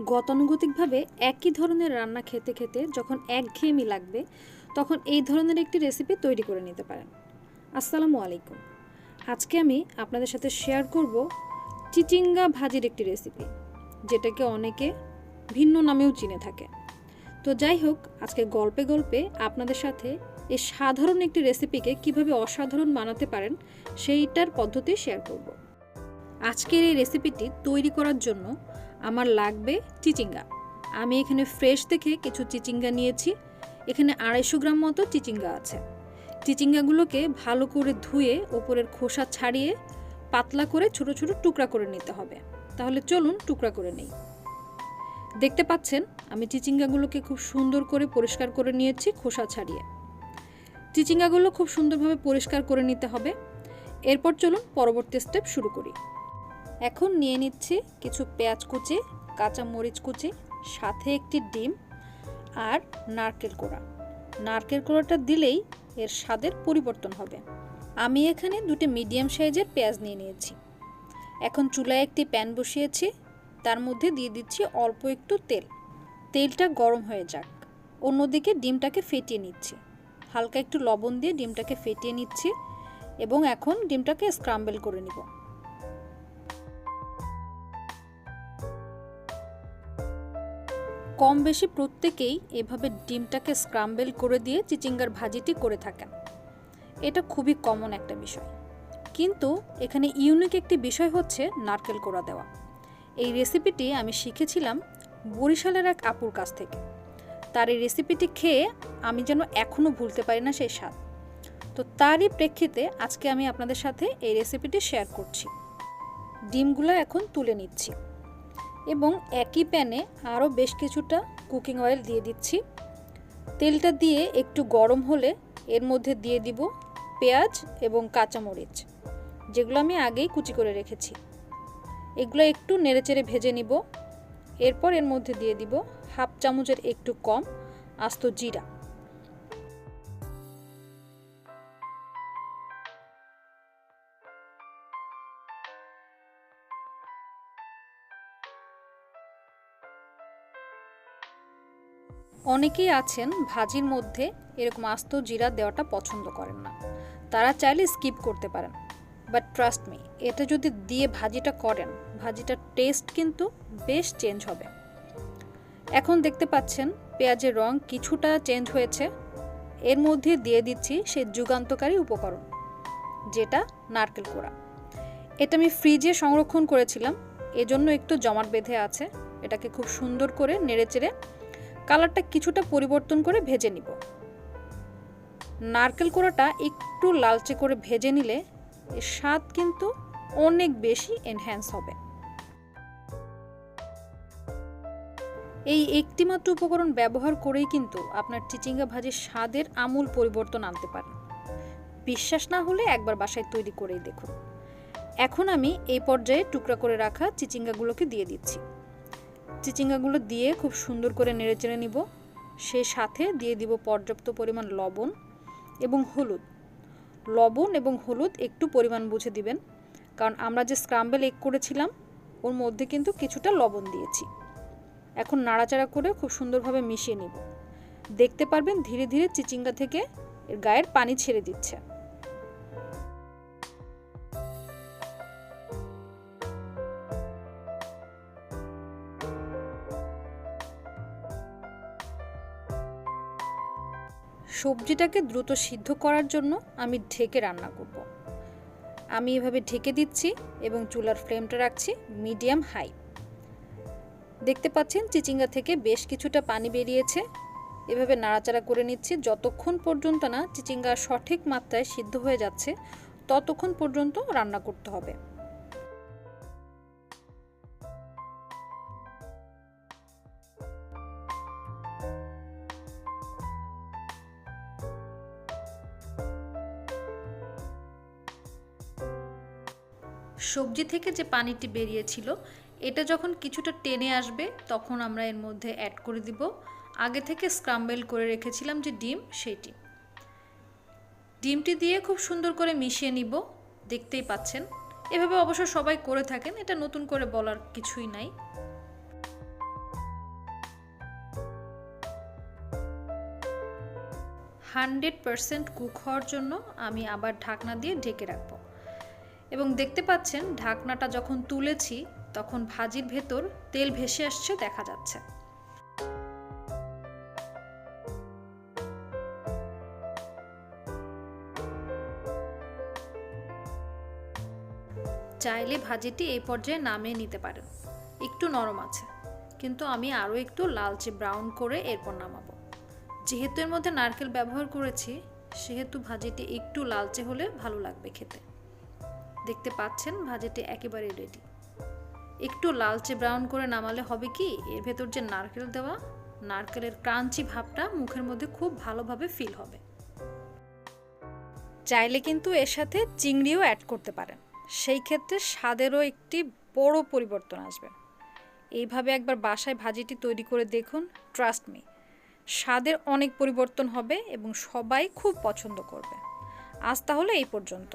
গতানুগতিকভাবে একই ধরনের রান্না খেতে খেতে যখন একঘেয়েমি লাগবে তখন এই ধরনের একটি রেসিপি তৈরি করে নিতে পারেন। আসসালামু আলাইকুম। আজকে আমি আপনাদের সাথে শেয়ার করব চিচিঙ্গা ভাজির একটি রেসিপি, যেটাকে অনেকে ভিন্ন নামেও চিনে থাকে। তো যাই হোক, আজকে গল্পে গল্পে আপনাদের সাথে এই সাধারণ একটি রেসিপিকে কিভাবে অসাধারণ বানাতে পারেন সেইটার পদ্ধতি শেয়ার করব। আজকের এই রেসিপিটি তৈরি করার জন্য আমার লাগবে চিচিঙ্গা। আমি এখানে ফ্রেশ দেখে কিছু চিচিঙ্গা নিয়েছি। এখানে 250 গ্রাম মতো চিচিঙ্গা আছে। চিচিঙ্গাগুলোকে ভালো করে ধুয়ে ওপরের খোসা ছাড়িয়ে পাতলা করে ছোট ছোট টুকরা করে নিতে হবে। তাহলে চলুন টুকরা করে নেই। দেখতে পাচ্ছেন আমি চিচিঙ্গাগুলোকে খুব সুন্দর করে পরিষ্কার করে নিয়েছি খোসা ছাড়িয়ে। চিচিঙ্গাগুলো খুব সুন্দরভাবে পরিষ্কার করে নিতে হবে। এরপর চলুন পরবর্তী স্টেপ শুরু করি। এখন নিয়ে নিচ্ছি কিছু পেঁয়াজ কুচি, কাঁচা মরিচ কুচি, সাথে একটি ডিম আর নারকেল কোড়া। নারকেল কোড়াটা দিলেই এর স্বাদের পরিবর্তন হবে। আমি এখানে দুটি মিডিয়াম সাইজের পেঁয়াজ নিয়ে নিয়েছি। এখন চুলায় একটি প্যান বসিয়েছি, তার মধ্যে দিয়ে দিচ্ছি অল্প একটু তেল। তেলটা গরম হয়ে যাক। অন্যদিকে ডিমটাকে ফেটিয়ে নিচ্ছি। হালকা একটু লবণ দিয়ে ডিমটাকে ফেটিয়ে নিচ্ছি এবং এখন ডিমটাকে স্ক্রাম্বল করে নিব। কম বেশি প্রত্যেকেই এভাবে ডিমটাকে স্ক্রাম্বল করে দিয়ে চিচিঙ্গার ভাজিটি করে থাকেন। এটা খুবই কমন একটা বিষয়, কিন্তু এখানে ইউনিক একটি বিষয় হচ্ছে নারকেল কোড়া দেওয়া। এই রেসিপিটি আমি শিখেছিলাম বরিশালের এক আপুর কাছ থেকে। তার এই রেসিপিটি খেয়ে আমি যেন এখনও ভুলতে পারি না সেই স্বাদ। তো তারই প্রেক্ষিতে আজকে আমি আপনাদের সাথে এই রেসিপিটি শেয়ার করছি। ডিমগুলো এখন তুলে নিচ্ছি এবং একই প্যানে আরও বেশ কিছুটা কুকিং অয়েল দিয়ে দিচ্ছি। তেলটা দিয়ে একটু গরম হলে এর মধ্যে দিয়ে দিব পেঁয়াজ এবং কাঁচামরিচ, যেগুলো আমি আগেই কুচি করে রেখেছি। এগুলো একটু নেড়েচেড়ে ভেজে নিব। এরপর এর মধ্যে দিয়ে দিব হাফ চামচের একটু কম আস্ত জিরা। অনেকেই আছেন ভাজির মধ্যে এরকম আস্ত জিরা দেওয়াটা পছন্দ করেন না, তারা চাইলে স্কিপ করতে পারেন। বাট ট্রাস্ট মি, এটা যদি দিয়ে ভাজিটা করেন, ভাজিটার টেস্ট কিন্তু বেশ চেঞ্জ হবে। এখন দেখতে পাচ্ছেন পেঁয়াজের রং কিছুটা চেঞ্জ হয়েছে। এর মধ্যে দিয়ে দিচ্ছি সেই যুগান্তকারী উপকরণ, যেটা নারকেল কোড়া। এটা আমি ফ্রিজে সংরক্ষণ করেছিলাম, এজন্য একটু জমাট বেঁধে আছে। এটাকে খুব সুন্দর করে নেড়েচেড়ে কালারটা কিছুটা পরিবর্তন করে ভেজে নিব। নারকেল কোড়াটা একটু লালচে করে ভেজে নিলে এর স্বাদ কিন্তু অনেক বেশি এনহ্যান্স হবে। এই একটি মাত্র উপকরণ ব্যবহার করেই কিন্তু আপনার চিচিঙ্গা ভাজির স্বাদের আমূল পরিবর্তন আনতে পারেন। বিশ্বাস না হলে একবার বাসায় তৈরি করেই দেখুন। এখন আমি এই পর্যায়ে টুকরা করে রাখা চিচিঙ্গাগুলোকে দিয়ে দিচ্ছি। চিচিঙ্গাগুলো দিয়ে খুব সুন্দর করে নেড়েচেড়ে নিব। সেই সাথে দিয়ে দিব পর্যাপ্ত পরিমাণ লবণ এবং হলুদ। লবণ এবং হলুদ একটু পরিমাণ বুঝে দিবেন, কারণ আমরা যে স্ক্রাম্বল এগ করেছিলাম ওর মধ্যে কিন্তু কিছুটা লবণ দিয়েছি। এখন নাড়াচাড়া করে খুব সুন্দরভাবে মিশিয়ে নিব। দেখতে পারবেন ধীরে ধীরে চিচিঙ্গা থেকে এর গায়ের পানি ছেড়ে দিচ্ছে। সবজিটাকে দ্রুত সিদ্ধ করার জন্য আমি ঢেকে রান্না করব। আমি এভাবে ঢেকে দিচ্ছি এবং চুলার ফ্লেমটা রাখছি মিডিয়াম হাই। দেখতে পাচ্ছেন চিচিঙ্গা থেকে বেশ কিছুটা পানি বেরিয়েছে। এভাবে নাড়াচাড়া করে নিচ্ছি যতক্ষণ পর্যন্ত না চিচিঙ্গা সঠিক মাত্রায় সিদ্ধ হয়ে যাচ্ছে, ততক্ষণ পর্যন্ত রান্না করতে হবে। সবজি থেকে যে পানিটি বেরিয়েছিল এটা যখন কিছুটা টেনে আসবে, তখন আমরা এর মধ্যে অ্যাড করে দিব আগে থেকে স্ক্রাম্বল করে রেখেছিলাম যে ডিম, সেটি। ডিমটি দিয়ে খুব সুন্দর করে মিশিয়ে নিব। দেখতেই পাচ্ছেন এভাবে অবশ্য সবাই করে থাকেন, এটা নতুন করে বলার কিছুই নাই। 100% কুক হওয়ার জন্য আমি আবার ঢাকনা দিয়ে ঢেকে রাখবো। এবং দেখতে পাচ্ছেন ঢাকনাটা যখন তুলেছি তখন ভাজির ভেতর তেল ভেসে আসছে দেখা যাচ্ছে। চাইলে ভাজিটি এই পর্যায়ে নামিয়ে নিতে পারেন। একটু নরম আছে, কিন্তু আমি আরও একটু লালচে ব্রাউন করে এরপর নামাবো। যেহেতু এর মধ্যে নারকেল ব্যবহার করেছি সেহেতু ভাজিটি একটু লালচে হলে ভালো লাগবে খেতে। দেখতে পাচ্ছেন ভাজিটি একেবারে রেডি। একটু লালচে ব্রাউন করে নামালে হবে কি, এর ভেতর যে নারকেল দেওয়া, নারকেলের ক্রাঞ্চি ভাবটা মুখের মধ্যে খুব ভালোভাবে ফিল হবে। চাইলে কিন্তু এর সাথে চিংড়িও অ্যাড করতে পারেন, সেই ক্ষেত্রে স্বাদেরও একটি বড় পরিবর্তন আসবে। এইভাবে একবার বাসায় ভাজিটি তৈরি করে দেখুন, ট্রাস্ট মি, স্বাদের অনেক পরিবর্তন হবে এবং সবাই খুব পছন্দ করবে। আজ তাহলে এই পর্যন্ত।